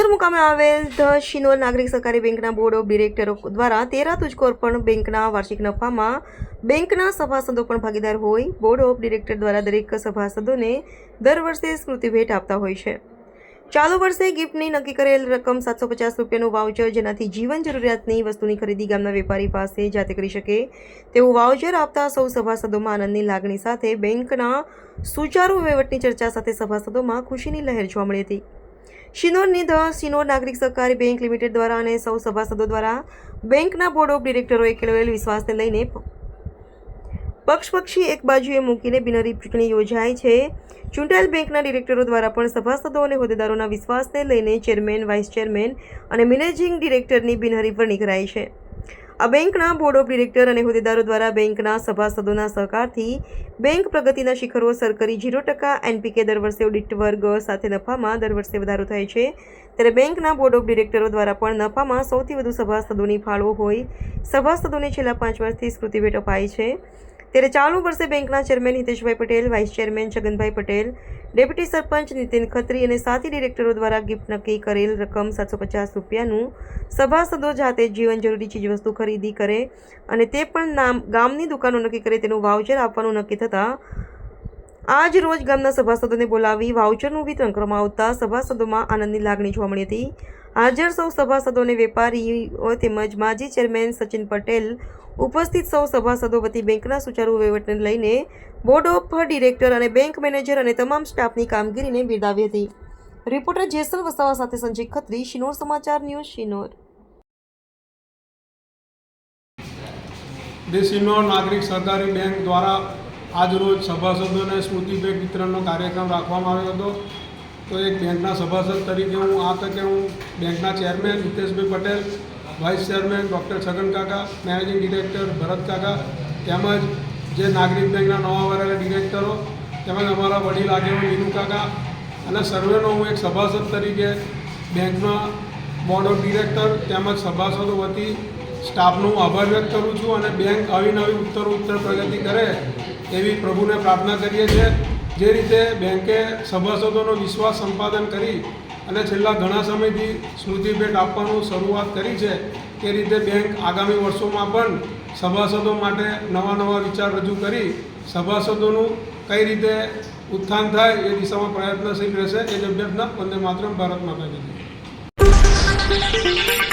શિનોર મુકામે આવેલ ધ શિનોર નાગરિક સહકારી બેંકના બોર્ડ ઓફ ડિરેક્ટરો દ્વારા 13 તુજકોર પણ બેંકના વાર્ષિક નફામાં બેંકના સભાસદો પણ ભાગીદાર હોય બોર્ડ ઓફ ડિરેક્ટર દ્વારા દરેક સભાસદોને દર વર્ષે સ્મૃતિ ભેટ આપતા હોય છે। ચાલુ વર્ષે ગિફ્ટની નક્કી કરેલ રકમ 750 રૂપિયાનું વાઉચર, જેનાથી જીવન જરૂરિયાતની વસ્તુની ખરીદી ગામના વેપારી પાસે જાતે કરી શકે તેવું વાઉચર આપતા સૌ સભાસદોમાં આનંદની લાગણી સાથે બેંકના સુચારુ વહીવટની ચર્ચા સાથે સભાસદોમાં ખુશીની લહેર જોવા મળી હતી। શિનોરની ધ શિનોર નાગરિક સહકારી બેંક લિમિટેડ દ્વારા અને સૌ સભાસદો દ્વારા બેંકના બોર્ડ ઓફ ડિરેક્ટરોએ કેળવેલ વિશ્વાસને લઈને પક્ષી એક બાજુએ મૂકીને બિનહરીફ ચૂંટણી યોજાય છે। ચૂંટાયેલ બેંકના ડિરેક્ટરો દ્વારા પણ સભાસદો અને હોદ્દેદારોના વિશ્વાસને લઈને ચેરમેન, વાઇસ ચેરમેન અને મેનેજિંગ ડિરેક્ટરની બિનહરીફ વરણી કરાઈ છે। આ બેંકના બોર્ડ ઓફ ડિરેક્ટર અને હોદ્દેદારો દ્વારા બેંકના સભાસદોના સહકારથી બેંક પ્રગતિના શિખરો સર કરી 0% NPK દર વર્ષે ઓડિટ વર્ગ સાથે નફામાં દર વર્ષે વધારો થાય છે। ત્યારે બેંકના બોર્ડ ઓફ ડિરેક્ટરો દ્વારા પણ નફામાં સૌથી વધુ સભાસદોની ફાળો હોય સભાસદોને છેલ્લા 5 વર્ષથી સ્મૃતિ ભેટ અપાઈ છે। ત્યારે ચાલુ વર્ષે બેંકના chairman Hiteshbhai Patel, vice chairman Chhaganbhai Patel, deputy sarpanch Nitin Khatri અને સાથી ડિરેક્ટરો દ્વારા ગિફ્ટ નક્કી કરેલ રકમ 750 રૂપિયાનું સભાસદો જાતે જીવન જરૂરી ચીજવસ્તુ ખરીદી કરે અને તે પણ ગામની દુકાનો નક્કી કરે તેનું વાઉચર આપવાનું નક્કી થતાં આજ રોજ ગામના સભાસદોને બોલાવી વાઉચરનું વિતરણ કરવામાં આવતા સભાસદોમાં આનંદની લાગણી જોવા મળી હતી। હાજર સૌ સભાસદો અને વેપારીઓ તેમજ માજી ચેરમેન સચિન પટેલ ઉપસ્થિત સૌ સભાસદો વતી બેંકના સુચારુ વહીવટને લઈને બોર્ડ ઓફ ડિરેક્ટર અને બેંક મેનેજર અને તમામ સ્ટાફની કામગીરીને બિરદાવી હતી। રિપોર્ટર જેસલ વસાવા સાથે સંજય ખત્રી, શિનોર સમાચાર ન્યૂઝ, શિનોર। ધ શિનોર નાગરિક સહકારી બેંક દ્વારા આજરોજ સભાસદોને સ્મૃતિ ભેટ વિતરણનો કાર્યક્રમ રાખવામાં આવ્યો હતો। તો એક બેંકના સભાસદ તરીકે હું આ તકે બેંકના chairman Hiteshbhai Patel, vice chairman doctor Chhagan કાકા, મેનેજિંગ ડિરેક્ટર ભરત કાકા તેમજ જે નાગરિક બેંકના નવા વરેલા ડિરેક્ટરો તેમજ અમારા વડીલ આગેવાન વિનુ કાકા અને સર્વેનો હું એક સભાસદ તરીકે બેંકના બોર્ડ ઓફ ડિરેક્ટર તેમજ સભાસદો વતી સ્ટાફનો હું આભાર વ્યક્ત કરું છું અને બેંક આવી નવી ઉત્તર પ્રગતિ કરે એવી પ્રભુને પ્રાર્થના કરીએ છીએ। જે રીતે બેંકે સભાસદોનો વિશ્વાસ સંપાદન કરી અને છેલ્લા ઘણા સમયથી સ્મૃતિ ભેટ આપવાનું શરૂઆત કરી છે તે રીતે બેંક આગામી વર્ષોમાં પણ સભાસદો માટે નવા વિચાર રજૂ કરી સભાસદોનું કઈ રીતે ઉત્થાન થાય એ દિશામાં પ્રયત્નશીલ રહેશે। એ જ અભ્યર્થના વંદે માતરમ, ભારત માતા કી જય।